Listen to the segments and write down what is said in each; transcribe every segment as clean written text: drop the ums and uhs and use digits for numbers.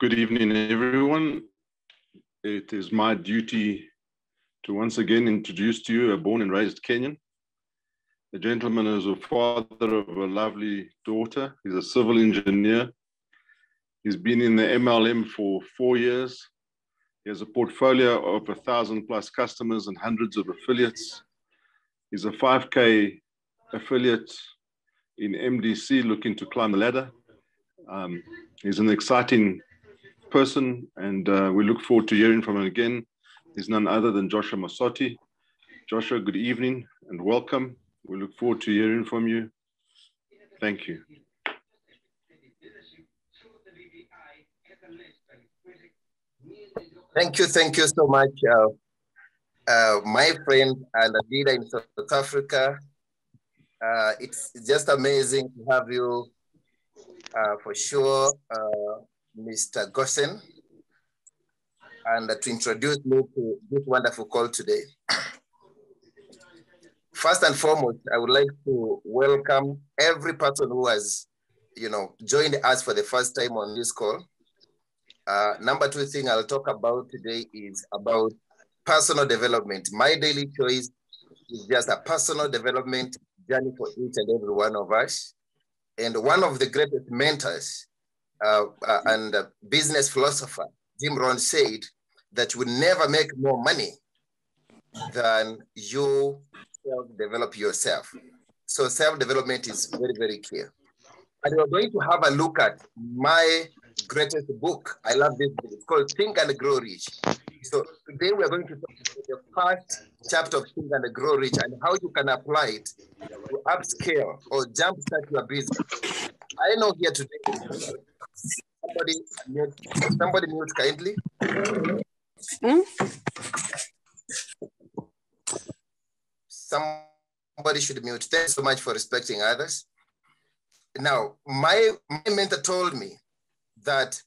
Good evening, everyone. It is my duty to once again introduce to you a born and raised Kenyan. The gentleman is a father of a lovely daughter. He's a civil engineer. He's been in the MLM for 4 years. He has a portfolio of 1,000 plus customers and hundreds of affiliates. He's a 5K affiliate in MDC looking to climb the ladder. He's an exciting person, and we look forward to hearing from him again. He's none other than Joshua Masotti. Joshua, good evening and welcome. We look forward to hearing from you. Thank you. Thank you so much, my friend and a leader in South Africa. It's just amazing to have you for sure, Mr. Gossen, and to introduce me to this wonderful call today. First and foremost, I would like to welcome every person who has, joined us for the first time on this call. Number two thing I'll talk about today is about personal development. My daily choice is just a personal development journey for each and every one of us. And one of the greatest mentors and business philosopher, Jim Rohn, said that you will never make more money than you self-develop yourself. So self-development is very, very clear. And we're going to have a look at my greatest book. I love this book. It's called Think and Grow Rich. So today we're going to talk about the first chapter of Think and Grow Rich and how you can apply it to upscale or jumpstart your business. I know here today, somebody mute kindly. Somebody should mute. Thank you so much for respecting others. Now, my mentor told me that,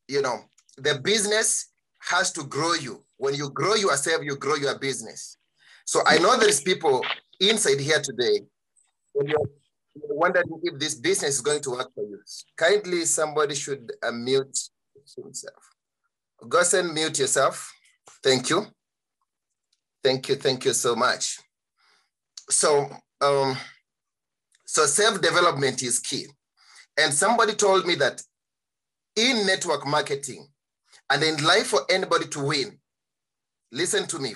the business has to grow you. When you grow yourself, you grow your business. So I know there's people inside here today, and you're wondering if this business is going to work for you. Kindly, somebody should mute himself. Gossen, mute yourself. Thank you. Thank you so much. So, self-development is key. And somebody told me that in network marketing and in life, for anybody to win, listen to me,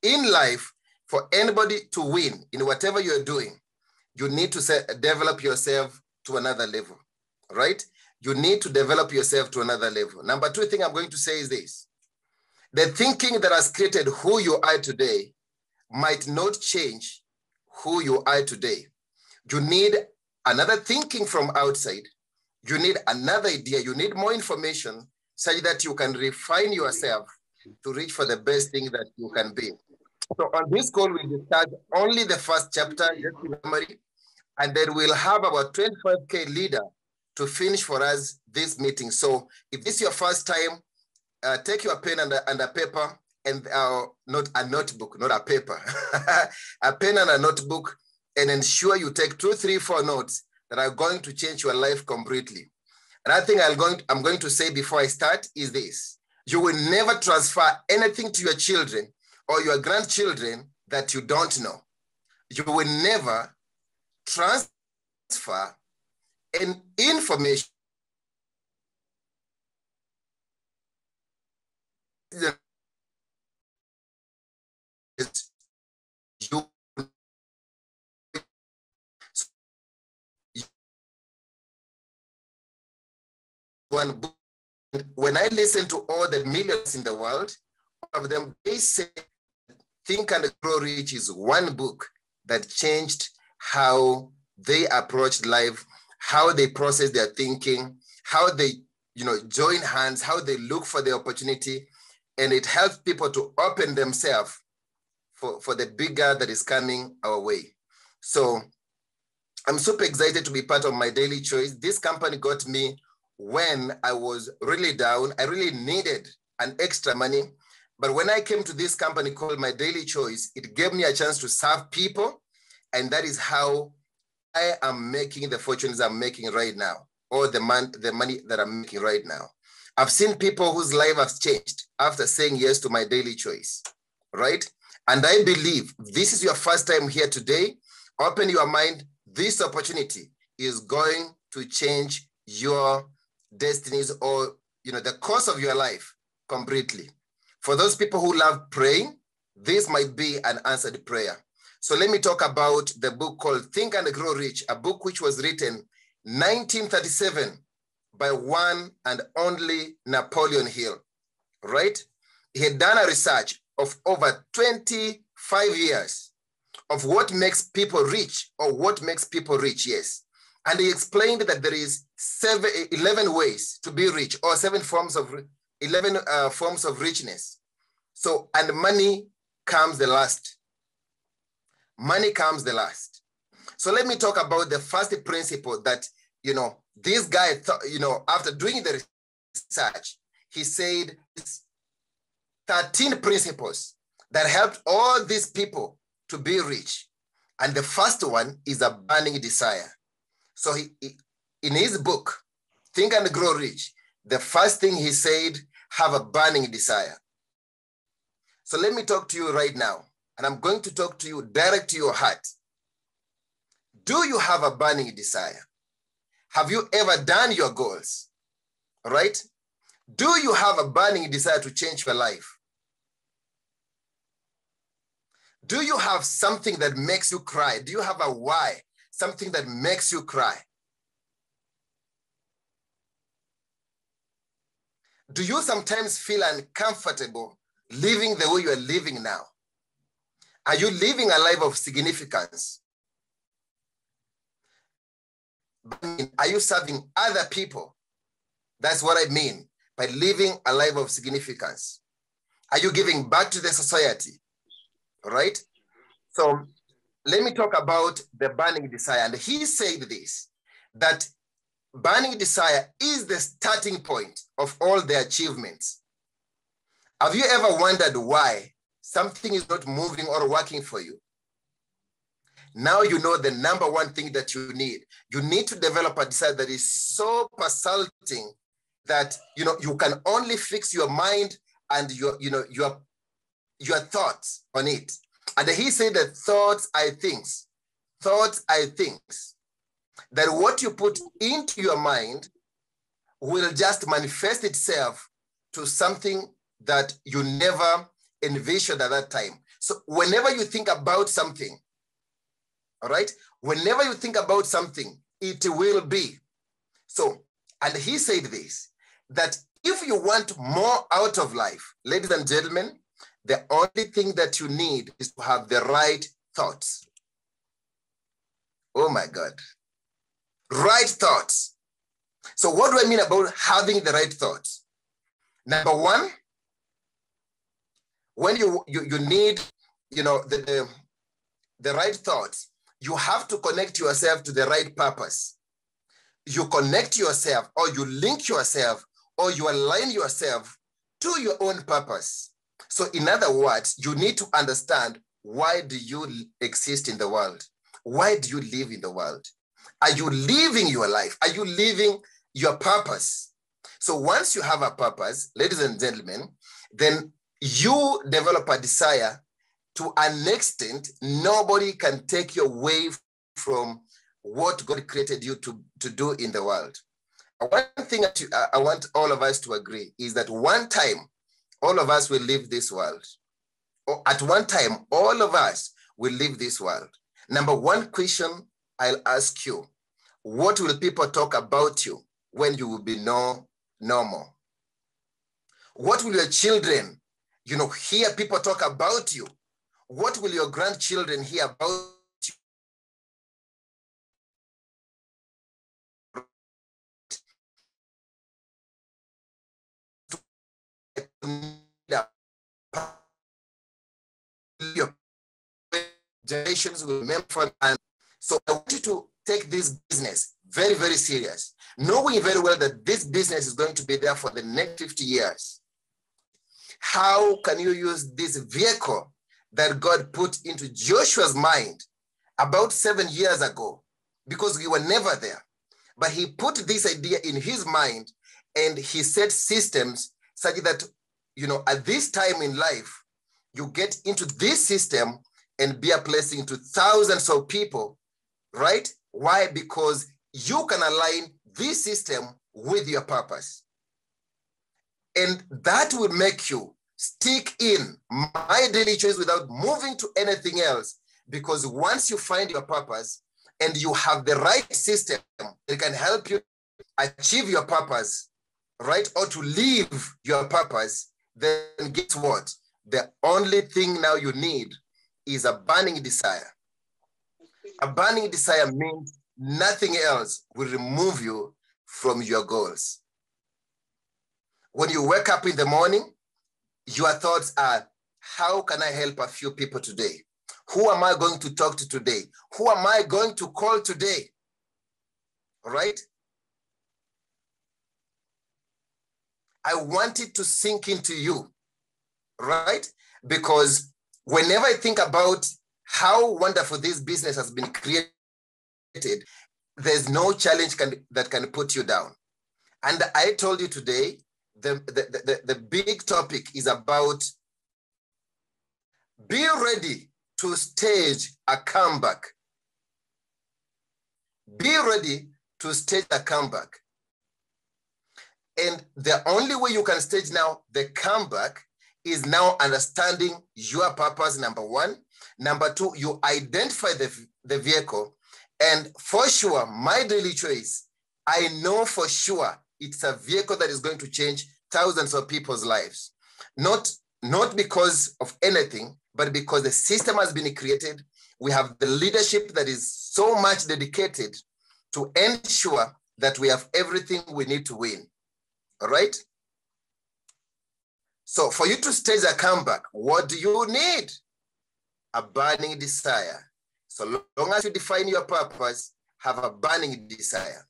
in life, for anybody to win in whatever you're doing, you need to develop yourself to another level, right? You need to develop yourself to another level. Number two thing I'm going to say is this. The thinking that has created who you are today might not change who you are today. You need another thinking from outside. You need another idea. You need more information such that you can refine yourself to reach for the best thing that you can be. So on this call, we discuss only the first chapter, just in memory, and then we'll have about 25K leader to finish for us this meeting. So if this is your first time, take your pen and a paper, and not a notebook, not a paper, a pen and a notebook, and ensure you take 2, 3, 4 notes that are going to change your life completely. Another thing I'm going to say before I start is this. You will never transfer anything to your children or your grandchildren that you don't know. You will never transfer an information one book. When I listen to all the millions in the world, all of them, they say Think and Grow Rich is one book that changed how they approached life, how they process their thinking, how they, join hands, how they look for the opportunity, and it helps people to open themselves for the bigger that is coming our way. So I'm super excited to be part of My Daily Choice. This company got me when I was really down. I really needed an extra money. But when I came to this company called My Daily Choice, it gave me a chance to serve people. And that is how I am making the fortunes I'm making right now, or the money that I'm making right now. I've seen people whose life has changed after saying yes to my daily choice, right? And I believe this is your first time here today. Open your mind. This opportunity is going to change your destinies or, the course of your life completely. For those people who love praying, this might be an answered prayer. So let me talk about the book called Think and Grow Rich, a book which was written 1937 by one and only Napoleon Hill, right? He had done a research of over 25 years of what makes people rich or what makes people rich, yes. And he explained that there is 11 ways to be rich or 11 forms of richness. So, and money comes the last. Money comes the last. So let me talk about the first principle that, this guy thought, after doing the research, he said 13 principles that helped all these people to be rich. And the first one is a burning desire. So in his book, Think and Grow Rich, the first thing he said, have a burning desire. So let me talk to you right now, and I'm going to talk to you direct to your heart. Do you have a burning desire? Have you ever done your goals? All right? Do you have a burning desire to change your life? Do you have something that makes you cry? Do you have a why? Something that makes you cry? Do you sometimes feel uncomfortable living the way you are living now? Are you living a life of significance? Are you serving other people? That's what I mean by living a life of significance. Are you giving back to the society? All right? So let me talk about the burning desire. And he said this, that burning desire is the starting point of all the achievements. Have you ever wondered why something is not moving or working for you? Now you know the number one thing that you need. You need to develop a desire that is so personality that you can only fix your mind and your thoughts on it. And he said that thoughts are things. Thoughts are things. That what you put into your mind will just manifest itself to something that you never envisioned at that time. So whenever you think about something, all right, whenever you think about something, it will be. So, and he said this, that if you want more out of life, ladies and gentlemen, the only thing that you need is to have the right thoughts. Oh my God. Right thoughts. So what do I mean about having the right thoughts? Number one, when you need, the right thoughts, you have to connect yourself to the right purpose. You connect yourself, or you link yourself, or you align yourself to your own purpose. So in other words, you need to understand, why do you exist in the world? Why do you live in the world? Are you living your life? Are you living your purpose? So once you have a purpose, ladies and gentlemen, then you develop a desire. To an extent, nobody can take you away from what God created you to do in the world. One thing that I want all of us to agree is that one time, all of us will leave this world. Or at one time, all of us will leave this world. Number one question I'll ask you, what will people talk about you when you will be no more? What will your children, hear people talk about you? What will your grandchildren hear about you? Your generations will remember. And so I want you to take this business very, very serious, knowing very well that this business is going to be there for the next 50 years. How can you use this vehicle that God put into Joshua's mind about 7 years ago? Because we were never there. But he put this idea in his mind, And he set systems such that, at this time in life, you get into this system and be a blessing to thousands of people, right? Why? Because you can align this system with your purpose. And that will make you stick in My Daily Choice without moving to anything else. Because once you find your purpose and you have the right system that can help you achieve your purpose, right? Or to live your purpose, then guess what? The only thing now you need is a burning desire. A burning desire means nothing else will remove you from your goals. When you wake up in the morning, your thoughts are, how can I help a few people today? Who am I going to talk to today? Who am I going to call today? All right? I want it to sink into you, right? Because whenever I think about how wonderful this business has been created, there's no challenge that can put you down. And I told you today, the big topic is about be ready to stage a comeback. Be ready to stage a comeback. And the only way you can stage now the comeback is now understanding your purpose, number one. Number two, you identify the vehicle. And for sure, My Daily Choice, I know for sure it's a vehicle that is going to change thousands of people's lives. Not because of anything, but because the system has been created. We have the leadership that is so much dedicated to ensure that we have everything we need to win. All right? So for you to stage a comeback, what do you need? A burning desire. So long as you define your purpose, have a burning desire.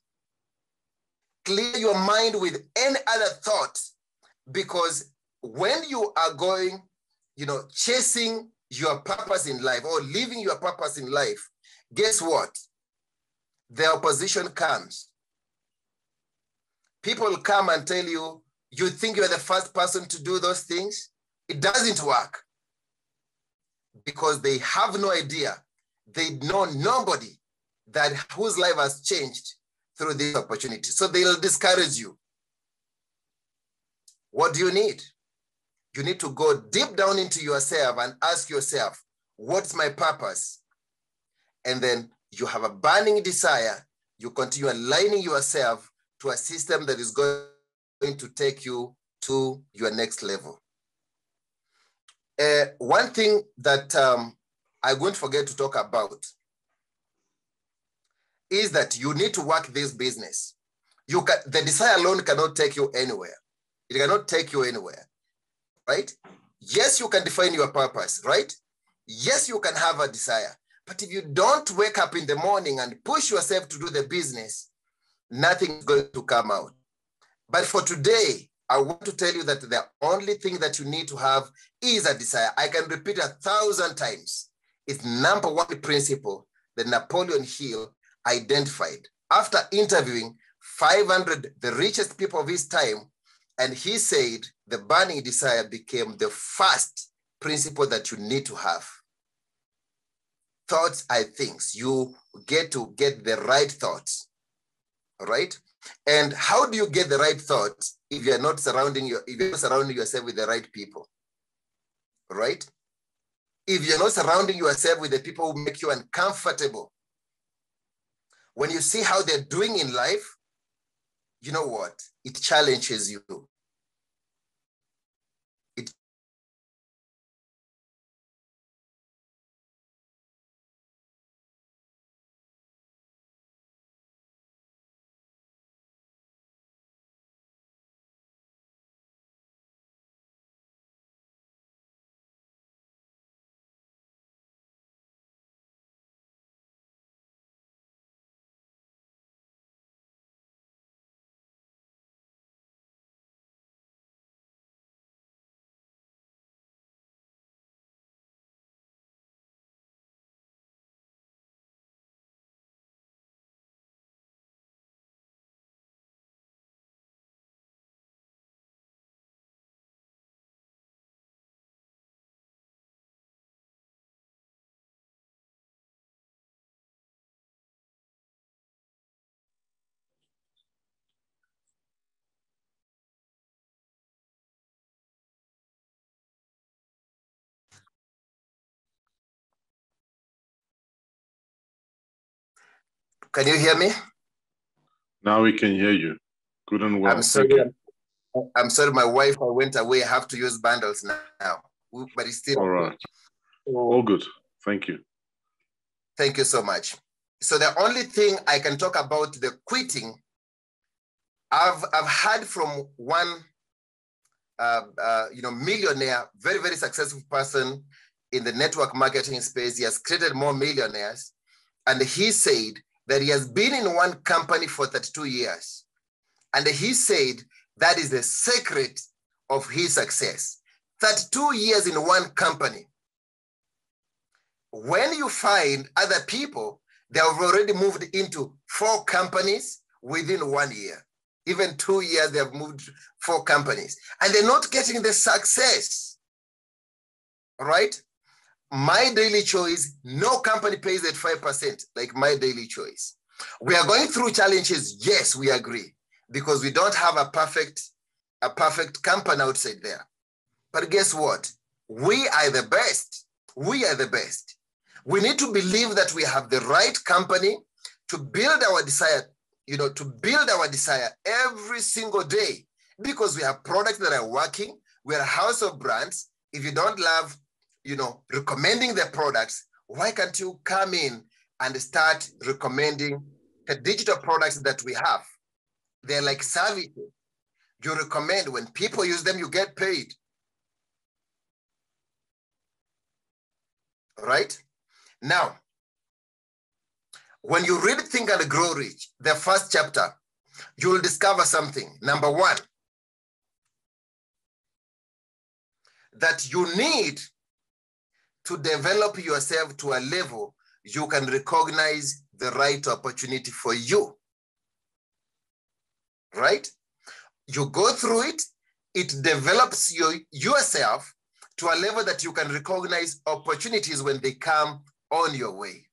Clear your mind with any other thought, because when you are going, chasing your purpose in life or living your purpose in life, guess what? The opposition comes. People come and tell you, you think you're the first person to do those things? It doesn't work, because they have no idea. They know nobody whose life has changed through this opportunity. So they'll discourage you. What do you need? You need to go deep down into yourself and ask yourself, what's my purpose? And then you have a burning desire. You continue aligning yourself to a system that is going to take you to your next level. One thing that I won't forget to talk about is that you need to work this business. The desire alone cannot take you anywhere. It cannot take you anywhere, right? Yes, you can define your purpose, right? Yes, you can have a desire. But if you don't wake up in the morning and push yourself to do the business, nothing is going to come out. But for today, I want to tell you that the only thing that you need to have is a desire. I can repeat 1,000 times. It's number one principle that Napoleon Hill identified after interviewing 500, the richest people of his time. And he said the burning desire became the first principle that you need to have. Thoughts are things. You get to get the right thoughts, all right? And how do you get the right thoughts if you're not surrounding yourself with the right people, right? If you're not surrounding yourself with the people who make you uncomfortable, when you see how they're doing in life, you know what? It challenges you. Can you hear me? Now we can hear you. Good and well. I'm sorry. I'm sorry, my wife went away. I have to use bundles now, but it's still all right. All good. Thank you. Thank you so much. So the only thing I can talk about the quitting, I've heard from one millionaire, very, very successful person in the network marketing space. He has created more millionaires. And he said that he has been in one company for 32 years. And he said that is the secret of his success. 32 years in one company. When you find other people, they have already moved into 4 companies within 1 year. Even 2 years, they have moved 4 companies. And they're not getting the success. All right? My Daily Choice, no company pays at 5% like My Daily Choice. We are going through challenges. Yes, we agree. Because we don't have a perfect company outside there. But guess what? We are the best. We are the best. We need to believe that we have the right company to build our desire, to build our desire every single day, because we have products that are working. We're a house of brands. If you don't love, recommending the products, why can't you come in and start recommending the digital products that we have? They're like services. You recommend, when people use them, you get paid. Right? Now, when you read Think and Grow Rich, the first chapter, you will discover something. Number 1, that you need to develop yourself to a level you can recognize the right opportunity for you. Right? You go through it, it develops yourself to a level that you can recognize opportunities when they come on your way.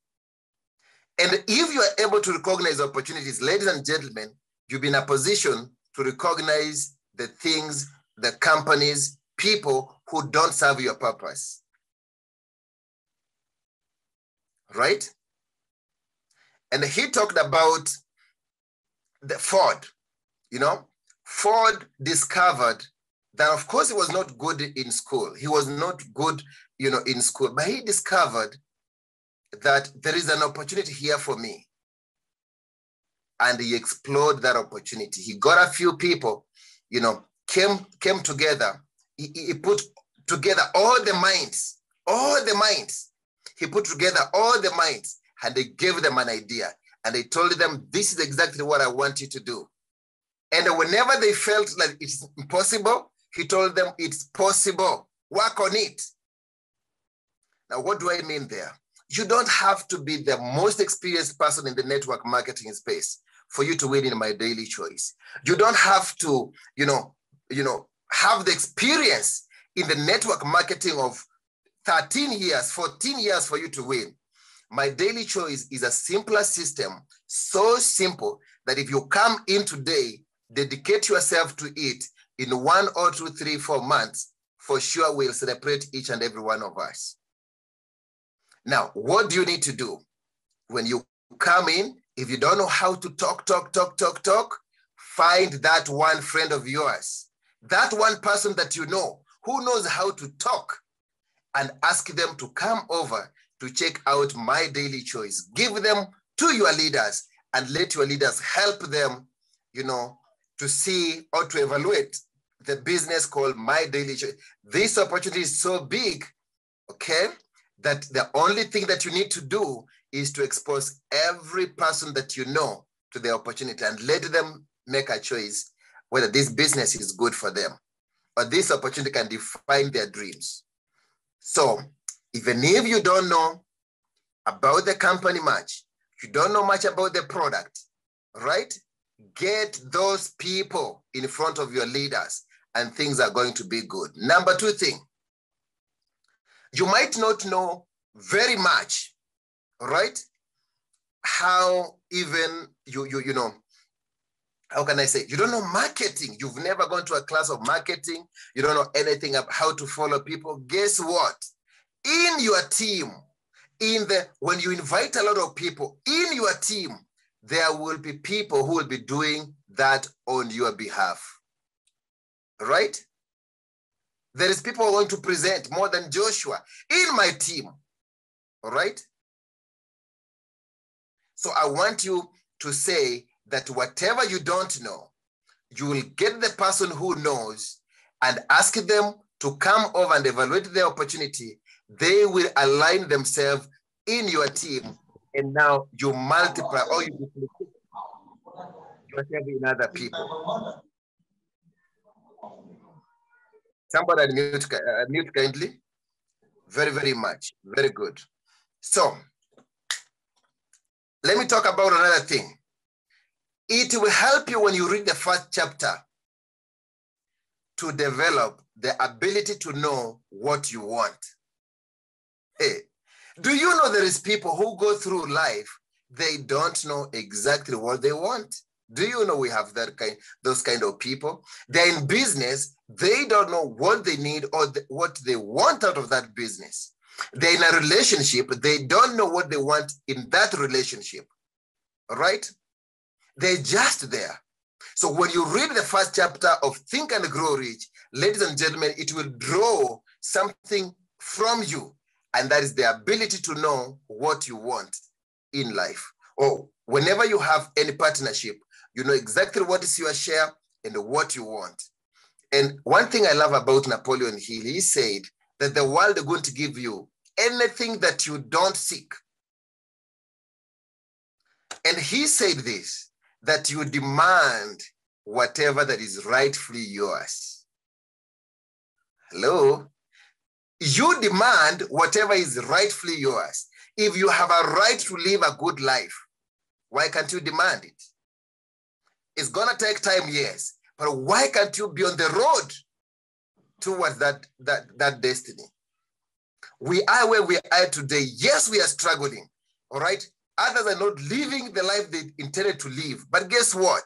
And if you are able to recognize opportunities, ladies and gentlemen, you'll be in a position to recognize the things, the companies, people who don't serve your purpose. Right? And he talked about the Ford. Ford discovered that, of course, he was not good in school. He was not good, in school, but he discovered that there is an opportunity here for me. And he explored that opportunity. He got a few people, came together. He put together all the minds. He put together all the minds, and they gave them an idea. And they told them, this is exactly what I want you to do. And whenever they felt like it's impossible, he told them it's possible. Work on it. Now, what do I mean there? You don't have to be the most experienced person in the network marketing space for you to win in My Daily Choice. You don't have to, have the experience in the network marketing of 13 years, 14 years for you to win. My Daily Choice is a simpler system, so simple that if you come in today, dedicate yourself to it in 1 or 2, 3, 4 months, for sure we'll celebrate each and every one of us. Now, what do you need to do? When you come in, if you don't know how to talk, find that one friend of yours, that one person that you know who knows how to talk, and ask them to come over to check out My Daily Choice. Give them to your leaders and let your leaders help them, to see or to evaluate the business called My Daily Choice. This opportunity is so big, okay, that the only thing that you need to do is to expose every person that you know to the opportunity and let them make a choice whether this business is good for them or this opportunity can define their dreams. So even if you don't know about the company much, you don't know much about the product, right? Get those people in front of your leaders and things are going to be good. Number 2 thing, you might not know very much, right? How even how can I say? You don't know marketing. You've never gone to a class of marketing. You don't know anything about how to follow people. Guess what? In your team, when you invite a lot of people in your team, there will be people who will be doing that on your behalf, right? There is people who are going to present more than Joshua in my team, all right? So I want you to say that whatever you don't know, you will get the person who knows and ask them to come over and evaluate the opportunity. They will align themselves in your team, and now you multiply or you duplicate yourself in other people. Somebody mute kindly. Very, very much. Very good. So let me talk about another thing. It will help you when you read the first chapter to develop the ability to know what you want. Hey, do you know there is people who go through life, they don't know exactly what they want? Do you know we have those kind of people? They're in business, they don't know what they need or what they want out of that business. They're in a relationship, they don't know what they want in that relationship, all right? They're just there. So when you read the first chapter of Think and Grow Rich, ladies and gentlemen, it will draw something from you, and that is the ability to know what you want in life. Or whenever you have any partnership, you know exactly what is your share and what you want. And one thing I love about Napoleon Hill, he said that the world is going to give you anything that you don't seek. And he said this, that you demand whatever that is rightfully yours. Hello? You demand whatever is rightfully yours. If you have a right to live a good life, why can't you demand it? It's gonna take time, yes, but why can't you be on the road towards that destiny? We are where we are today. Yes, we are struggling, all right? Others are not living the life they intended to live. But guess what?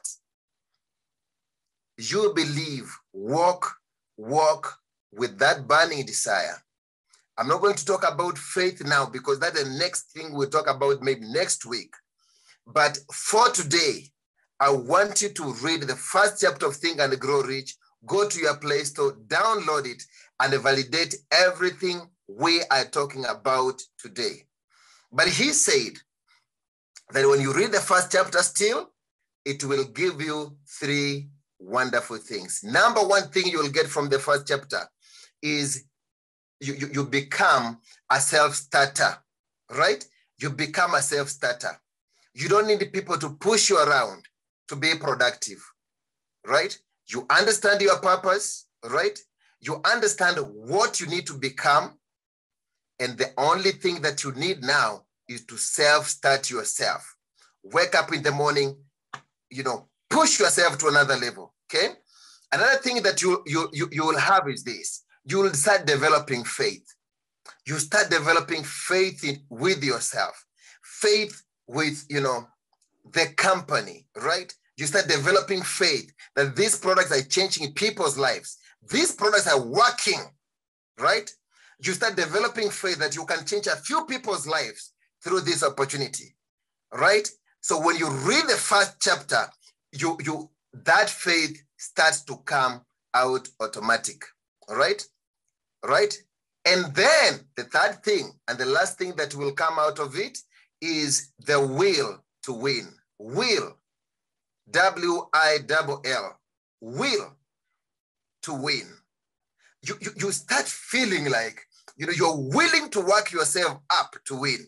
You believe, walk with that burning desire. I'm not going to talk about faith now because that's the next thing we'll talk about maybe next week. But for today, I want you to read the first chapter of Think and Grow Rich. Go to your Play Store, download it, and validate everything we are talking about today. But he said that when you read the first chapter still, it will give you three wonderful things. Number one thing you will get from the first chapter is you become a self-starter, right? You become a self-starter. You don't need people to push you around to be productive, right? You understand your purpose, right? You understand what you need to become. And the only thing that you need now is to self-start yourself. Wake up in the morning, push yourself to another level, okay? Another thing that you will have is this. You will start developing faith. You start developing faith with yourself, faith with, the company, right? You start developing faith that these products are changing people's lives. These products are working, right? You start developing faith that you can change a few people's lives through this opportunity, right? So when you read the first chapter, that faith starts to come out automatic, all right? Right? And then the third thing and the last thing that will come out of it is the will to win. Will, W-I-L-L, will to win. You start feeling like, you're willing to work yourself up to win.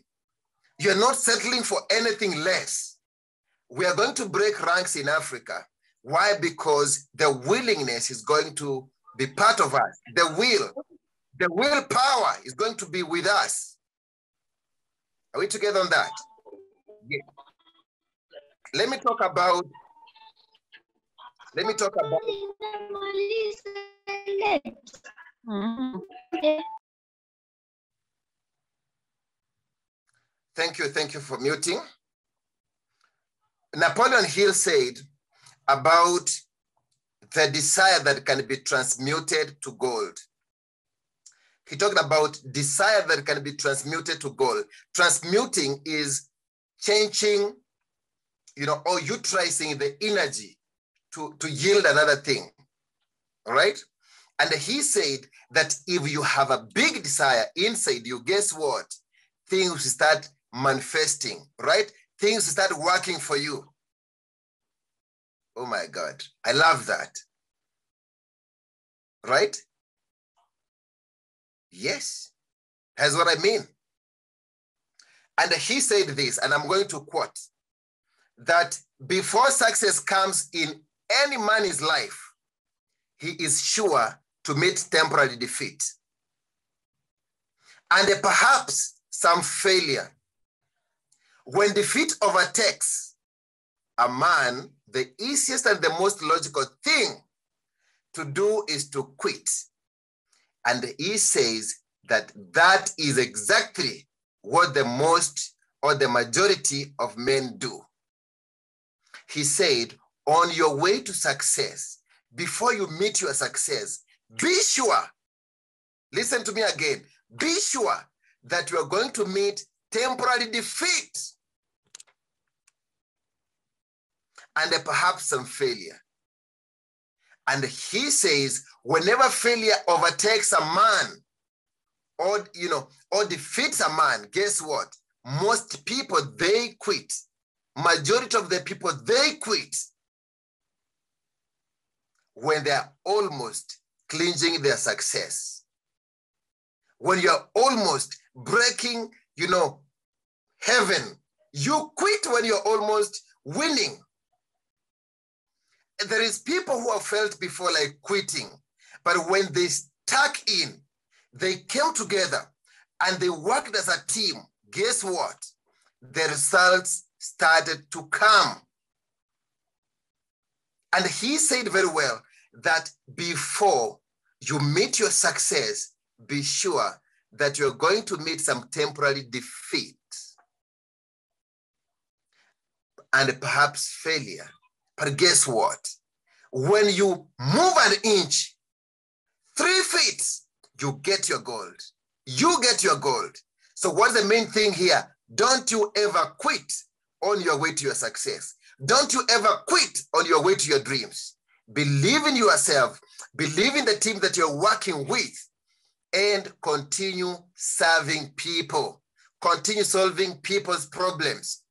You're not settling for anything less. We are going to break ranks in Africa. Why? Because the willingness is going to be part of us. The willpower is going to be with us. Are we together on that? Yeah. Let me talk about. Thank you for muting. Napoleon Hill said about the desire that can be transmuted to gold. He talked about desire that can be transmuted to gold. Transmuting is changing or utilizing the energy to yield another thing, all right? And he said that if you have a big desire inside you, guess what? Things start manifesting, right? Things start working for you. Oh my God, I love that. Right? Yes, that's what I mean. And he said this, and I'm going to quote, that before success comes in any man's life, he is sure to meet temporary defeat and perhaps some failure. When defeat overtakes a man, the easiest and the most logical thing to do is to quit. And he says that that is exactly what the most or the majority of men do. He said, on your way to success, before you meet your success, be sure, listen to me again, be sure that you are going to meet temporary defeat and perhaps some failure. And he says, whenever failure overtakes a man or defeats a man, guess what? Most people, they quit. Majority of the people, they quit when they are almost clinging their success. When you're almost breaking, heaven, you quit when you're almost winning. There is people who have felt before like quitting, but when they stuck in, they came together and they worked as a team. Guess what? The results started to come. And he said very well that before you meet your success, be sure that you're going to meet some temporary defeat and perhaps failure. But guess what? When you move an inch, 3 feet, you get your gold. You get your gold. So what's the main thing here? Don't you ever quit on your way to your success. Don't you ever quit on your way to your dreams. Believe in yourself. Believe in the team that you're working with and continue serving people. Continue solving people's problems.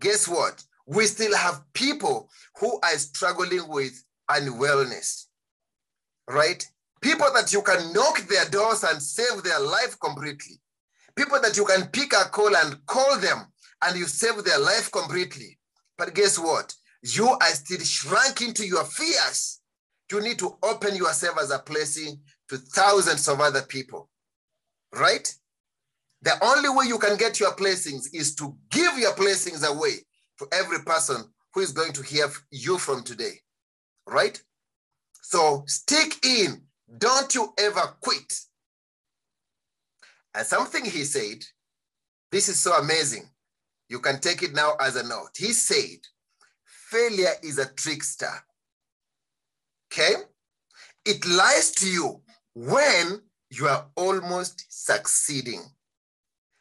Guess what? We still have people who are struggling with unwellness, right? People that you can knock their doors and save their life completely. People that you can pick a call and call them and you save their life completely. But guess what? You are still shrunk into your fears. You need to open yourself as a blessing to thousands of other people, right? The only way you can get your blessings is to give your blessings away to every person who is going to hear you from today, right? So stick in. Don't you ever quit. And something he said, this is so amazing. You can take it now as a note. He said, failure is a trickster. Okay? It lies to you when you are almost succeeding.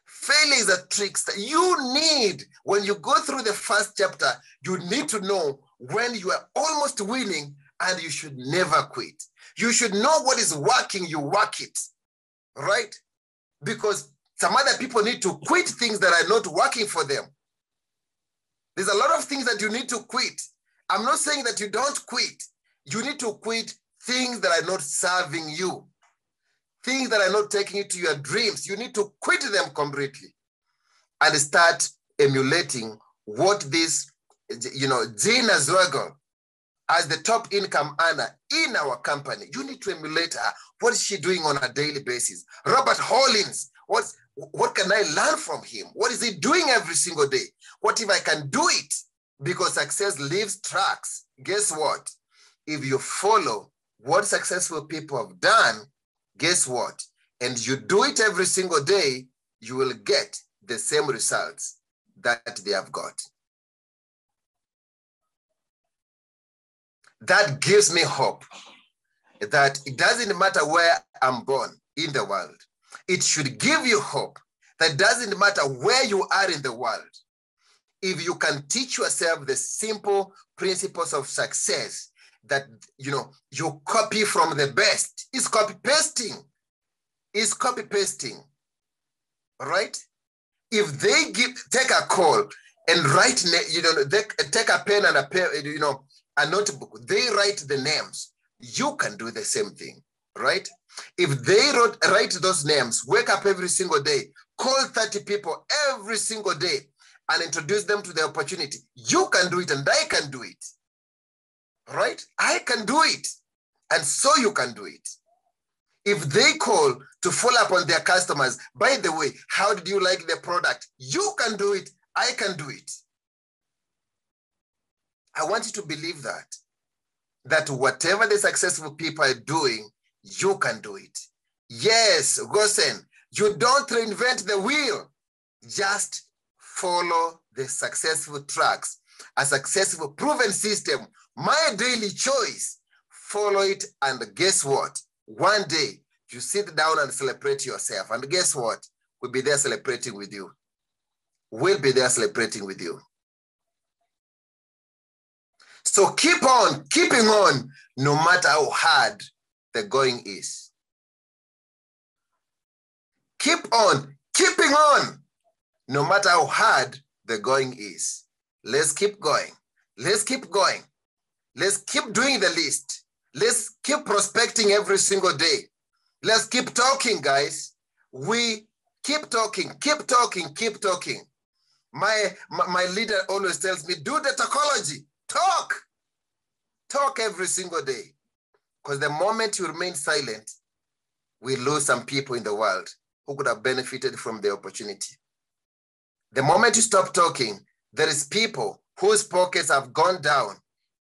Failure is a trickster. You need, when you go through the first chapter, you need to know when you are almost winning and you should never quit. You should know what is working, you work it, right? Because some other people need to quit things that are not working for them. There's a lot of things that you need to quit. I'm not saying that you don't quit. You need to quit things that are not serving you. Things that are not taking you to your dreams. You need to quit them completely and start emulating what this, Gina Zwagel, as the top income earner in our company, you need to emulate her. What is she doing on a daily basis? Robert Hollins, what can I learn from him? What is he doing every single day? What if I can do it? Because success leaves tracks. Guess what? If you follow what successful people have done, guess what? And you do it every single day, you will get the same results that they have got. That gives me hope that it doesn't matter where I'm born in the world. It should give you hope that it doesn't matter where you are in the world. if you can teach yourself the simple principles of success that, you copy from the best, it's copy pasting. It's copy pasting, all right? If they take a call and write, they take a pen and a notebook, they write the names, you can do the same thing, right? If they write those names, wake up every single day, call 30 people every single day and introduce them to the opportunity, you can do it and I can do it, right? I can do it, and so you can do it. If they call to follow up on their customers, by the way, how did you like the product? You can do it, I can do it. I want you to believe that whatever the successful people are doing, you can do it. Yes, Gosen, you don't reinvent the wheel. Just follow the successful tracks, a successful proven system, my daily choice. Follow it, and guess what? One day, you sit down and celebrate yourself. And guess what? We'll be there celebrating with you. We'll be there celebrating with you. So keep on, keeping on, no matter how hard the going is. Keep on, keeping on, no matter how hard the going is. Let's keep going. Let's keep going. Let's keep doing the list. Let's keep prospecting every single day. Let's keep talking, guys. We keep talking, keep talking, keep talking. My leader always tells me, do the talkology. Talk. Talk every single day. Because the moment you remain silent, we lose some people in the world who could have benefited from the opportunity. The moment you stop talking, there is people whose pockets have gone down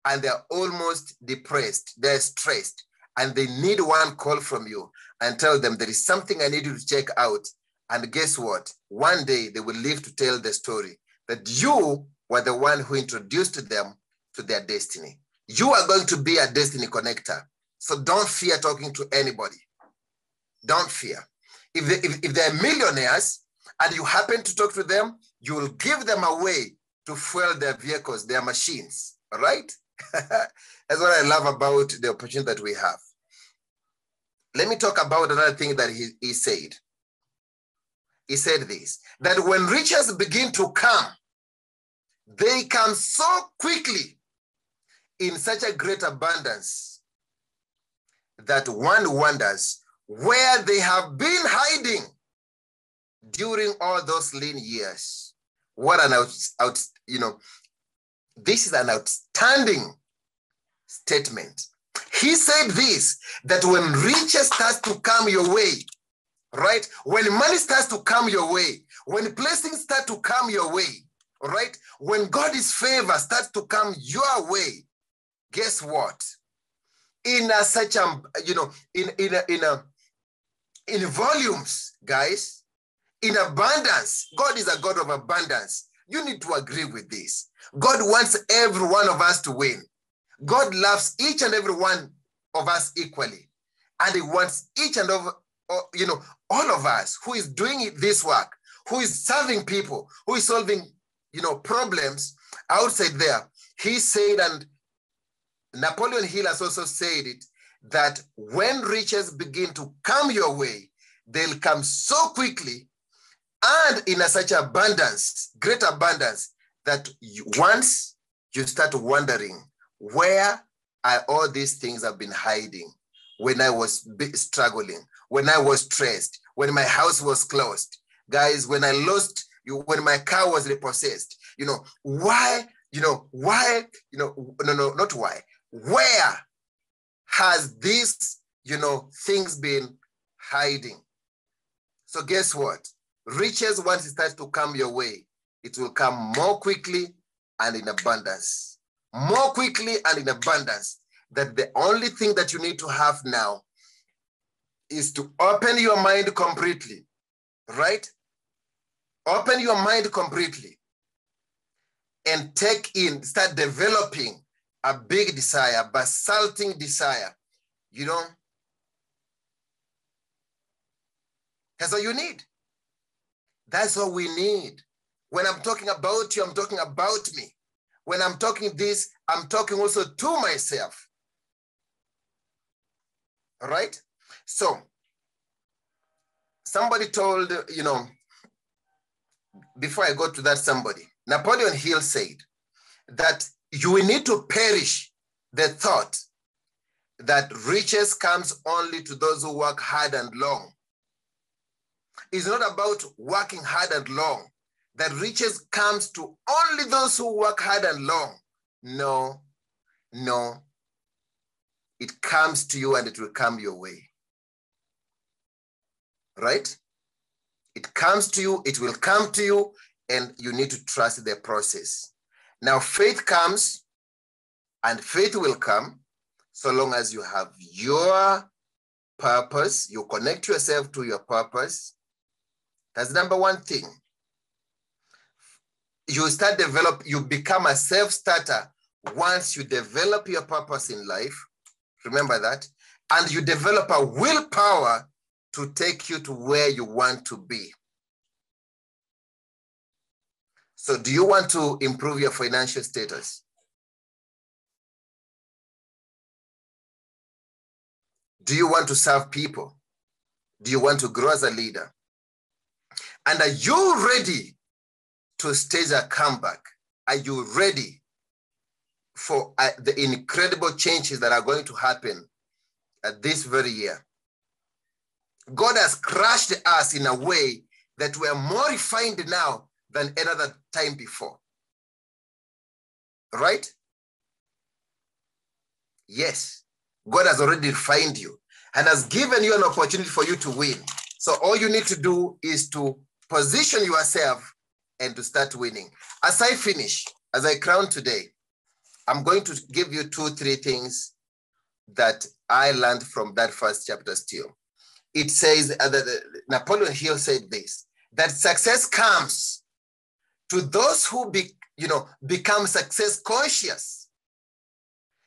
and they're almost depressed, they're stressed, and they need one call from you and tell them there is something I need you to check out. And guess what? One day they will live to tell the story that you were the one who introduced them to their destiny. You are going to be a destiny connector. So don't fear talking to anybody. Don't fear. If they're millionaires and you happen to talk to them, you will give them a way to fuel their vehicles, their machines, all right? That's what I love about the opportunity that we have. Let me talk about another thing that he said. He said this, that when riches begin to come, they come so quickly in such a great abundance that one wonders where they have been hiding during all those lean years. What an this is an outstanding statement. He said this, that when riches starts to come your way, right? When money starts to come your way, when blessings start to come your way, all right? When God's favor starts to come your way, guess what? In volumes, guys, in abundance. God is a God of abundance. You need to agree with this. God wants every one of us to win. God loves each and every one of us equally. And he wants each and every, all of us who is doing this work, who is serving people, who is solving, problems outside there. He said, and Napoleon Hill has also said it, that when riches begin to come your way, they'll come so quickly and in such abundance, great abundance, that once you start wondering, where are all these things I've been hiding when I was struggling, when I was stressed, when my house was closed, guys, when I lost, when my car was repossessed, why, not why, where has this, things been hiding? So guess what? Riches, once it starts to come your way, it will come more quickly and in abundance. More quickly and in abundance. That the only thing that you need to have now is to open your mind completely, right? Open your mind completely and start developing a big desire, basalting desire, That's all you need. That's all we need. When I'm talking about you, I'm talking about me. When I'm talking this, I'm talking also to myself. All right? So, somebody told, before I go to that somebody, Napoleon Hill said that you will need to perish the thought that riches comes only to those who work hard and long. It's not about working hard and long. That riches comes to only those who work hard and long. No. It comes to you and it will come your way. Right? It comes to you, it will come to you, and you need to trust the process. Now, faith comes and faith will come so long as you have your purpose, you connect yourself to your purpose. That's number one thing. You become a self-starter once you develop your purpose in life. Remember that. And you develop a willpower to take you to where you want to be. So do you want to improve your financial status? Do you want to serve people? Do you want to grow as a leader? And are you ready to stage a comeback? Are you ready for the incredible changes that are going to happen this very year? God has crushed us in a way that we are more refined now than any other time before. Right? Yes. God has already refined you and has given you an opportunity for you to win. So all you need to do is to position yourself and to start winning. As I finish, as I crown today, I'm going to give you 2-3 things that I learned from that first chapter still. It says, Napoleon Hill said this, that success comes to those who become success conscious.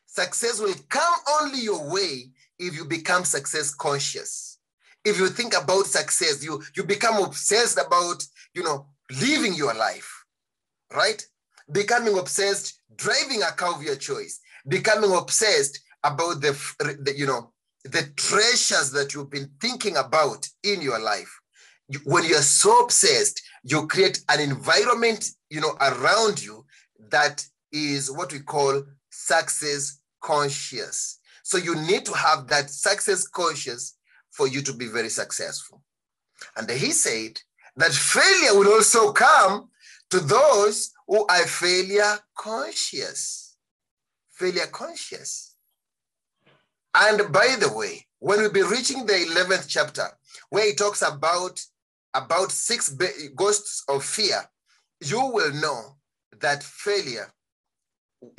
Success will come only your way if you become success conscious. If you think about success, you become obsessed about, living your life, right? Becoming obsessed, driving a car of your choice, becoming obsessed about the treasures that you've been thinking about in your life. When you're so obsessed, you create an environment, around you that is what we call success conscious. So you need to have that success conscious for you to be very successful. And he said that failure will also come to those who are failure conscious. Failure conscious. And by the way, when we'll be reaching the 11th chapter, where he talks about 6 ghosts of fear, you will know that failure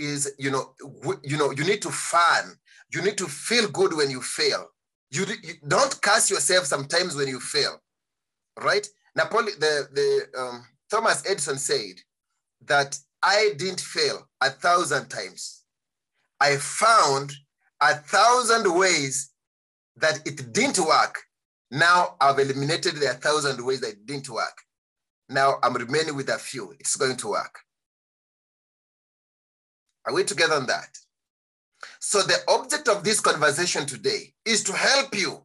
is, you need to fun. You need to feel good when you fail. You don't curse yourself sometimes when you fail, right? Thomas Edison said that I didn't fail 1,000 times. I found 1,000 ways that it didn't work. Now I've eliminated the 1,000 ways that it didn't work. Now I'm remaining with a few. It's going to work. Are we together on that? So the object of this conversation today is to help you,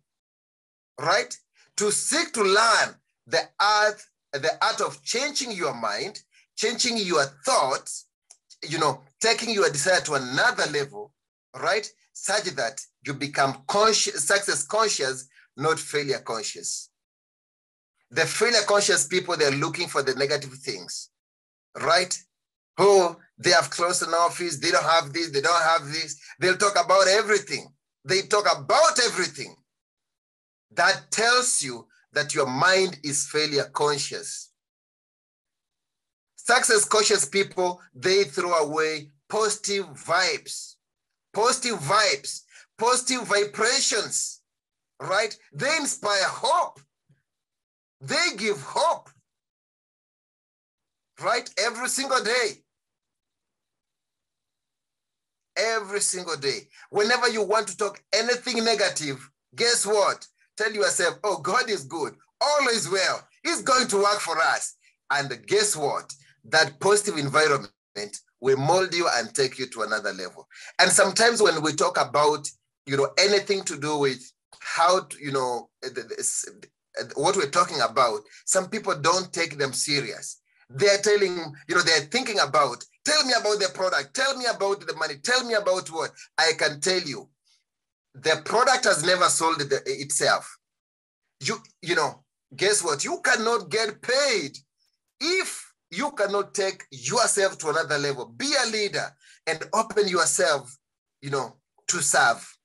right? To seek to learn the art of changing your mind, changing your thoughts, taking your desire to another level, right? Such that you become success conscious, not failure conscious. The failure conscious people, they're looking for the negative things, right? Oh, they have closed an office, they don't have this, they don't have this. They'll talk about everything. They talk about everything. That tells you that your mind is failure conscious. Success conscious people, they throw away positive vibes, positive vibrations, right? They inspire hope. They give hope, right? Every single day. Every single day. Whenever you want to talk anything negative, guess what? Tell yourself, oh, God is good. All is well. He's going to work for us. And guess what? That positive environment will mold you and take you to another level. And sometimes when we talk about, anything to do with how to, what we're talking about, some people don't take them serious. They're they're thinking about, tell me about the product, tell me about the money, tell me about what. I can tell you, the product has never sold itself. Guess what? You cannot get paid if you cannot take yourself to another level. Be a leader and open yourself, to serve.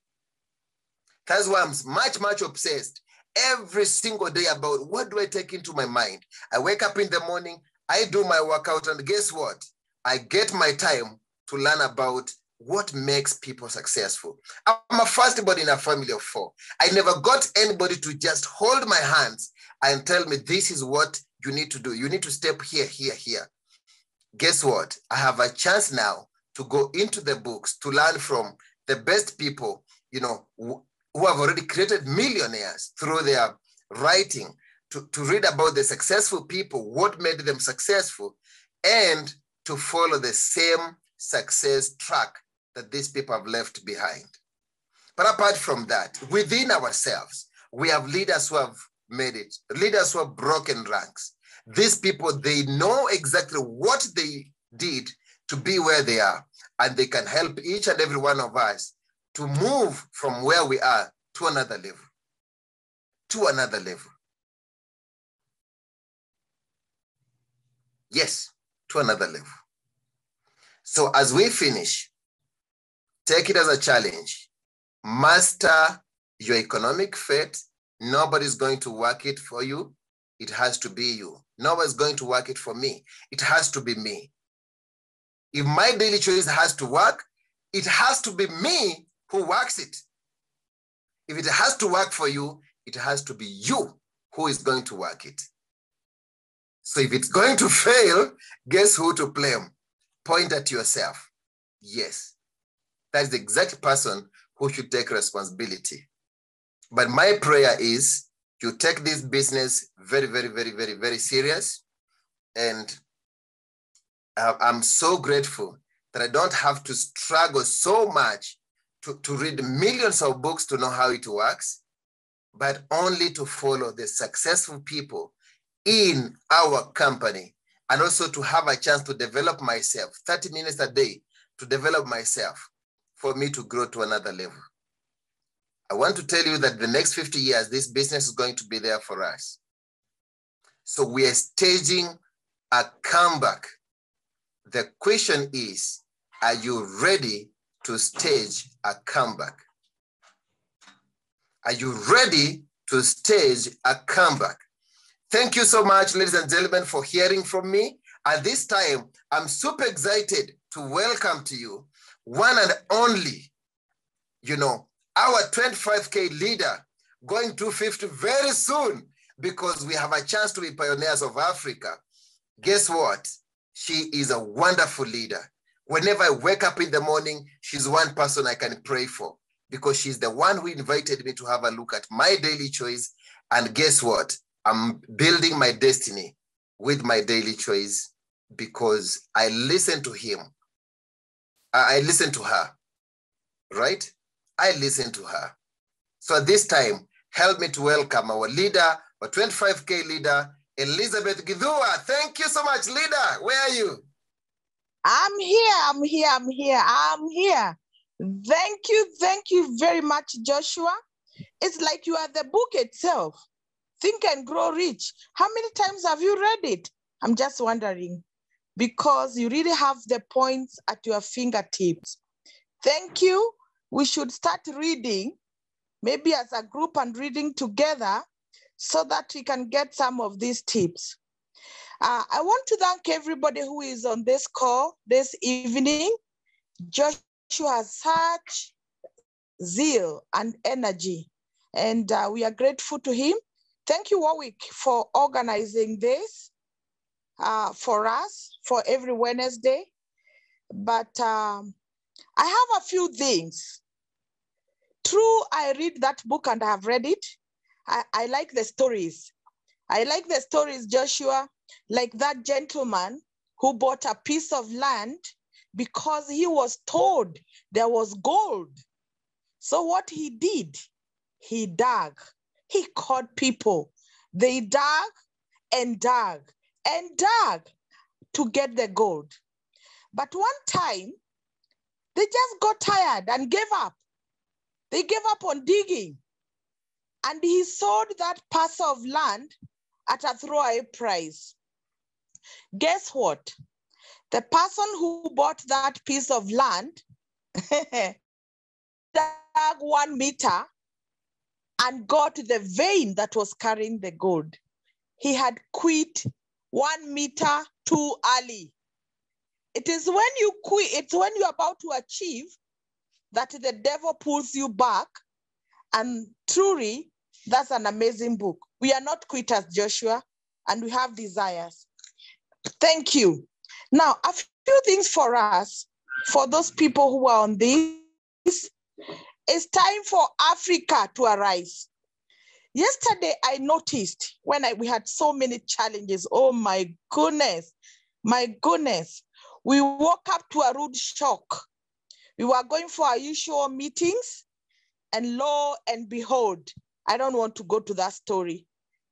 That's why I'm much, much obsessed every single day about what do I take into my mind. I wake up in the morning, I do my workout, and guess what? I get my time to learn about what makes people successful. I'm a firstborn in a family of 4. I never got anybody to just hold my hands and tell me this is what you need to do. You need to step here, here, here. Guess what? I have a chance now to go into the books to learn from the best people, who have already created millionaires through their writing, to read about the successful people, what made them successful, and to follow the same success track that these people have left behind. But apart from that, within ourselves, we have leaders who have made it, leaders who have broken ranks. These people, they know exactly what they did to be where they are, and they can help each and every one of us to move from where we are to another level, to another level. Yes, to another level. So as we finish, take it as a challenge. Master your economic fate. Nobody's going to work it for you. It has to be you. Nobody's going to work it for me. It has to be me. If my daily choice has to work, it has to be me who works it. If it has to work for you, it has to be you who is going to work it. So if it's going to fail, guess who to blame? Point at yourself. Yes, that's the exact person who should take responsibility. But my prayer is you take this business very, very, very, very, very serious. And I'm so grateful that I don't have to struggle so much to read millions of books to know how it works, but only to follow the successful people in our company, and also to have a chance to develop myself, 30 minutes a day to develop myself for me to grow to another level. I want to tell you that the next 50 years, this business is going to be there for us. So we are staging a comeback. The question is, are you ready to stage a comeback? Are you ready to stage a comeback? Thank you so much, ladies and gentlemen, for hearing from me. At this time, I'm super excited to welcome to you one and only, our 25K leader going to 50 very soon, because we have a chance to be pioneers of Africa. Guess what? She is a wonderful leader. Whenever I wake up in the morning, she's one person I can pray for, because she's the one who invited me to have a look at my daily choice. And guess what? I'm building my destiny with my daily choice, because I listen to him. I listen to her, right? I listen to her. So at this time, help me to welcome our leader, our 25K leader, Elizabeth Githua. Thank you so much, leader. Where are you? I'm here. Thank you very much, Joshua. It's like you are the book itself. Think and Grow Rich. How many times have you read it? I'm just wondering, because you really have the points at your fingertips. Thank you. We should start reading, maybe as a group, and reading together so that we can get some of these tips. I want to thank everybody who is on this call this evening. Joshua has such zeal and energy, and we are grateful to him. Thank you, Warwick, for organizing this for us for every Wednesday. But I have a few things. True, I read that book and I have read it. I like the stories. I like the stories, Joshua. like that gentleman who bought a piece of land because he was told there was gold. So what he did, he dug. He caught people. They dug and dug and dug to get the gold. But one time, they just got tired and gave up. They gave up on digging. And he sold that parcel of land at a throwaway price. Guess what? The person who bought that piece of land dug 1 meter and got the vein that was carrying the gold. He had quit 1 meter too early. It is when you quit, it's when you're about to achieve that the devil pulls you back. And truly, that's an amazing book. We are not quitters, Joshua, and we have desires. Thank you. Now, a few things for us, for those people who are on this. It's time for Africa to arise. Yesterday, I noticed when we had so many challenges. Oh my goodness, my goodness. We woke up to a rude shock. We were going for our usual meetings, and lo and behold, I don't want to go to that story.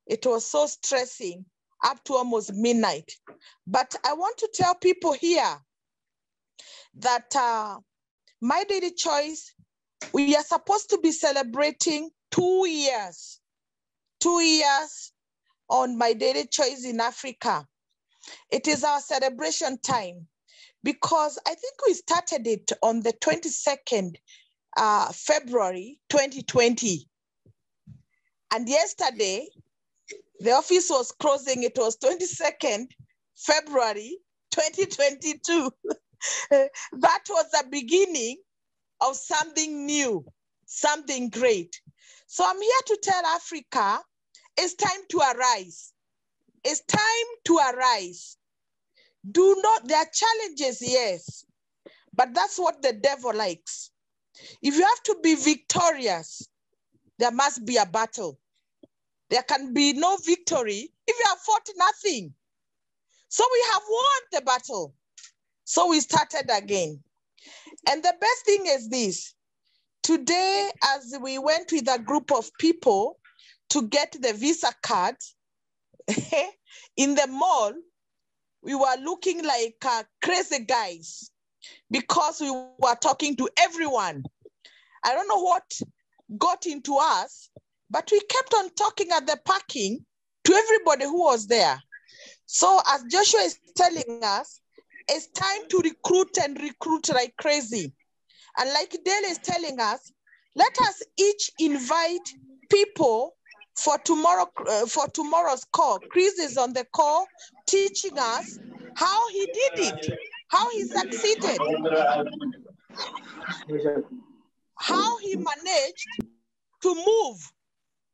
It was so stressing up to almost midnight. But I want to tell people here that My Daily Choice, we are supposed to be celebrating 2 years. 2 years on My Daily Choice in Africa. It is our celebration time because I think we started it on the 22nd February 2020. And yesterday, the office was closing. It was 22nd February 2022. That was the beginning of something new, something great. So I'm here to tell Africa, it's time to arise. It's time to arise. There are challenges, yes, but that's what the devil likes. If you have to be victorious, there must be a battle. There can be no victory if you have fought nothing. So we have won the battle. So we started again. And the best thing is this. Today, as we went with a group of people to get the Visa cards in the mall, we were looking like crazy guys because we were talking to everyone. I don't know what got into us, but we kept on talking at the parking to everybody who was there. So as Joshua is telling us, it's time to recruit and recruit like crazy. And like Dale is telling us, let us each invite people for tomorrow's call. Chris is on the call teaching us how he did it, how he succeeded, how he managed to move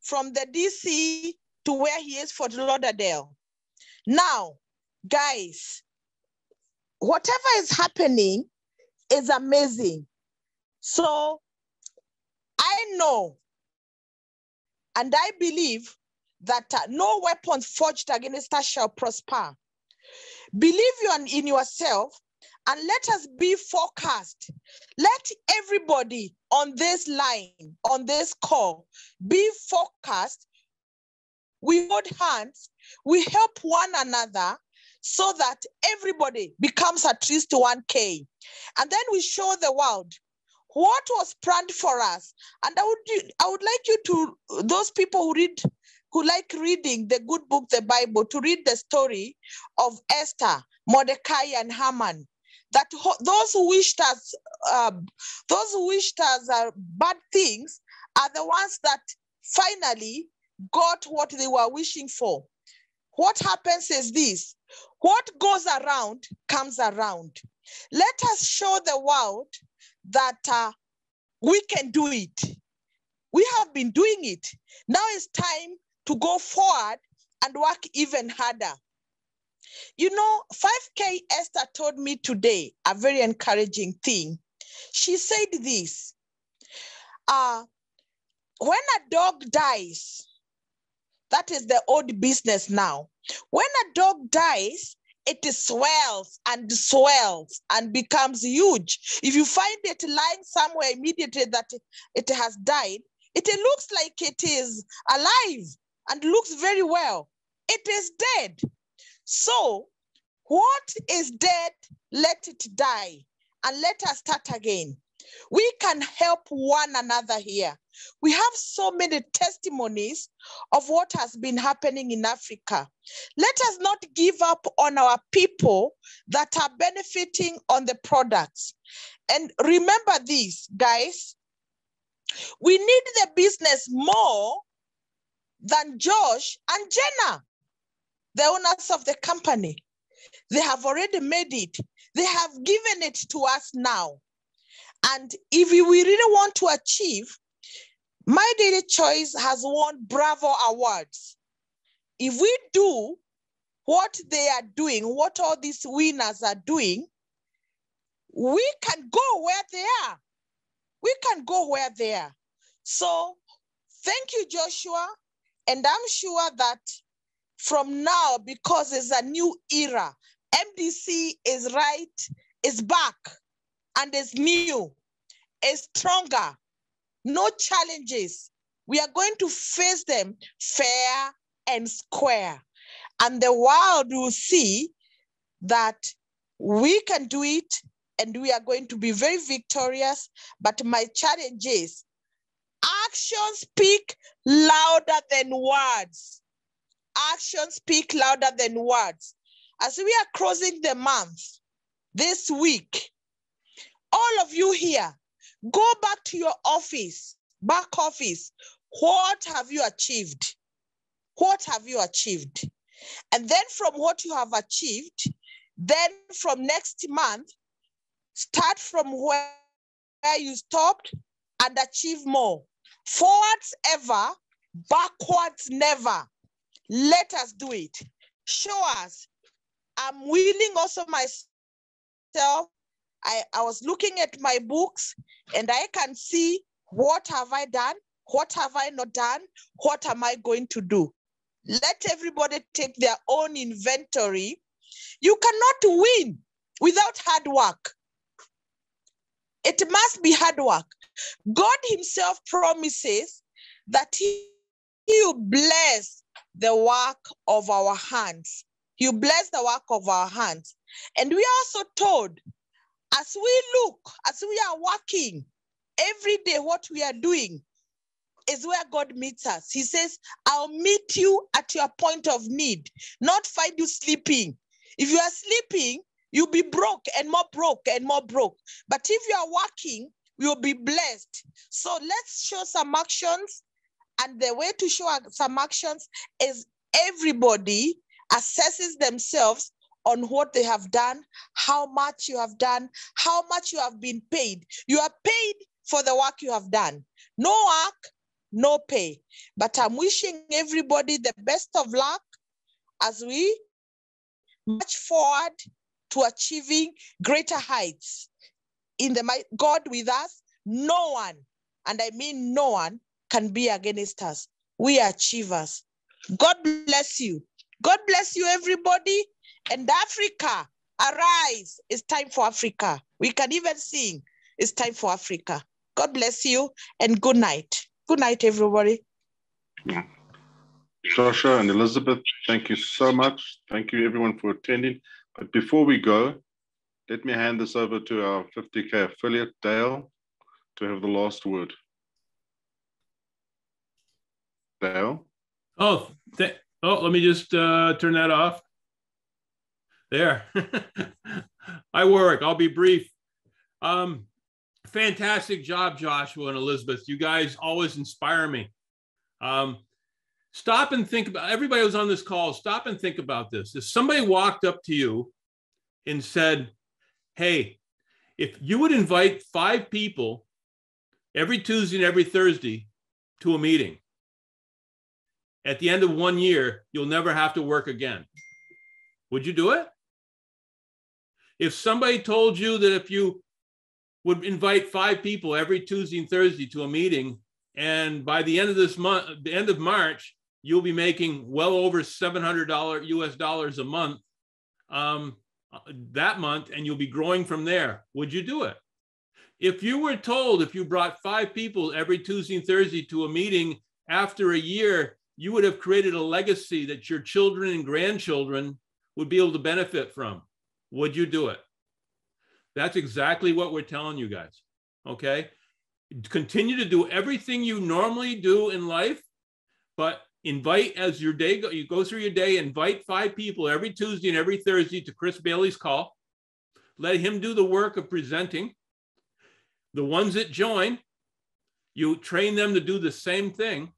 from the DC to where he is, Fort Lauderdale. Now, guys, whatever is happening is amazing. So I know and I believe that no weapon forged against us shall prosper. Believe in yourself and let us be focused. Let everybody on this line, on this call, be focused. We hold hands, we help one another so that everybody becomes at least 1K. And then we show the world what was planned for us. And I would like you to, those people who like reading the good book, the Bible, to read the story of Esther, Mordecai, and Haman. That those who wished us bad things are the ones that finally got what they were wishing for. What happens is this: what goes around comes around. Let us show the world that we can do it. We have been doing it. Now it's time to go forward and work even harder. You know, 5K Esther told me today a very encouraging thing. She said this: when a dog dies, that is the old business now. When a dog dies, it swells and becomes huge. If you find it lying somewhere immediately that it has died, it looks like it is alive and looks very well. It is dead. So what is dead, let it die and let us start again. We can help one another here. We have so many testimonies of what has been happening in Africa. Let us not give up on our people that are benefiting on the products. And remember this, guys, we need the business more than Josh and Jenna, the owners of the company. They have already made it. They have given it to us now. And if we really want to achieve, My Daily Choice has won Bravo Awards. If we do what they are doing, what all these winners are doing, we can go where they are. We can go where they are. So thank you, Joshua. And I'm sure that from now, because it's a new era, MDC is back and is new, is stronger, no challenges. We are going to face them fair and square. And the world will see that we can do it and we are going to be very victorious. But my challenge is, actions speak louder than words. Actions speak louder than words. As we are closing the month this week, all of you here, go back to your office, back office. What have you achieved? What have you achieved? And then from what you have achieved, then from next month, start from where you stopped and achieve more. Forwards ever, backwards never. Let us do it. Show us. I'm willing also myself. I was looking at my books and I can see what have I done, what have I not done, what am I going to do. Let everybody take their own inventory. You cannot win without hard work. It must be hard work. God himself promises that he will bless the work of our hands. He will bless the work of our hands. And we are also told, as we look, as we are working, every day what we are doing is where God meets us. He says, I'll meet you at your point of need, not find you sleeping. If you are sleeping, you'll be broke and more broke and more broke. But if you are working, you'll be blessed. So let's show some actions. And the way to show some actions is everybody assesses themselves on what they have done, how much you have done, how much you have been paid. You are paid for the work you have done. No work, no pay. But I'm wishing everybody the best of luck as we march forward to achieving greater heights. In the God with us, no one, and I mean no one, can be against us. We are achievers. God bless you. God bless you, everybody. And Africa, arise. It's time for Africa. We can even sing. It's time for Africa. God bless you and good night. Good night, everybody. Yeah. Joshua and Elizabeth, thank you so much. Thank you, everyone, for attending. But before we go, let me hand this over to our 50K affiliate, Dale, to have the last word. Dale? Let me just turn that off. There. I work. I'll be brief. Fantastic job, Joshua and Elizabeth. You guys always inspire me. Stop and think about, everybody who's on this call, stop and think about this. If somebody walked up to you and said, hey, if you would invite 5 people every Tuesday and every Thursday to a meeting, at the end of 1 year, you'll never have to work again. Would you do it? If somebody told you that if you would invite 5 people every Tuesday and Thursday to a meeting, and by the end of this month, the end of March, you'll be making well over $700 US dollars a month that month, and you'll be growing from there. Would you do it? If you were told, if you brought 5 people every Tuesday and Thursday to a meeting, after a year, you would have created a legacy that your children and grandchildren would be able to benefit from. Would you do it? That's exactly what we're telling you guys, okay? Continue to do everything you normally do in life, but invite, as your day, you go through your day, invite 5 people every Tuesday and every Thursday to Chris Bailey's call. Let him do the work of presenting. The ones that join, you train them to do the same thing.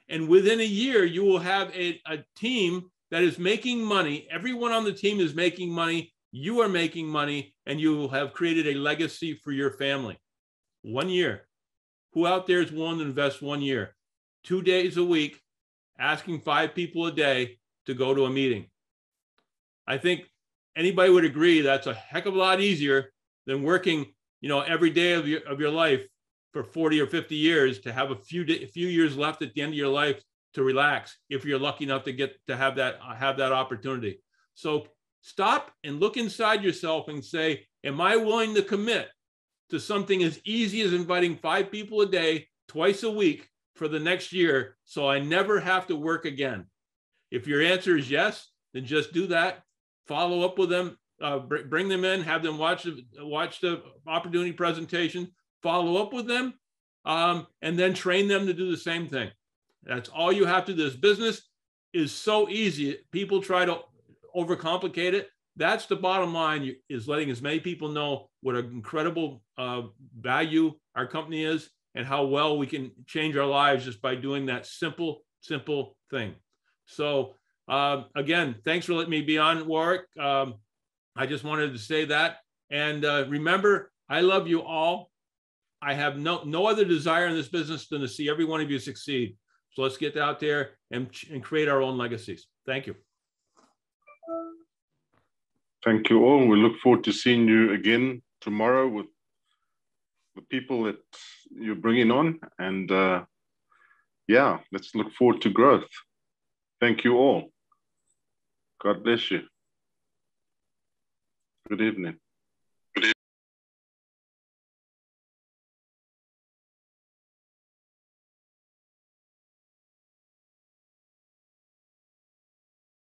And within a year, you will have a team that is making money. Everyone on the team is making money. You are making money, and you will have created a legacy for your family. 1 year. Who out there is willing to invest 1 year? 2 days a week, asking 5 people a day to go to a meeting. I think anybody would agree that's a heck of a lot easier than working, every day of your life for 40 or 50 years to have a few years left at the end of your life to relax, if you're lucky enough to have that opportunity. So stop and look inside yourself and say, am I willing to commit to something as easy as inviting 5 people a day, twice a week for the next year, so I never have to work again? If your answer is yes, then just do that. Follow up with them, bring them in, have them watch the opportunity presentation, follow up with them, and then train them to do the same thing. That's all you have to do. This business is so easy. People try to overcomplicate it. That's the bottom line, is letting as many people know what an incredible value our company is and how well we can change our lives just by doing that simple thing. So again, thanks for letting me be on, Warwick. I just wanted to say that. And remember, I love you all. I have no other desire in this business than to see every one of you succeed. So let's get out there and create our own legacies. Thank you. Thank you all. We look forward to seeing you again tomorrow with the people that you're bringing on. And yeah, let's look forward to growth. Thank you all. God bless you. Good evening.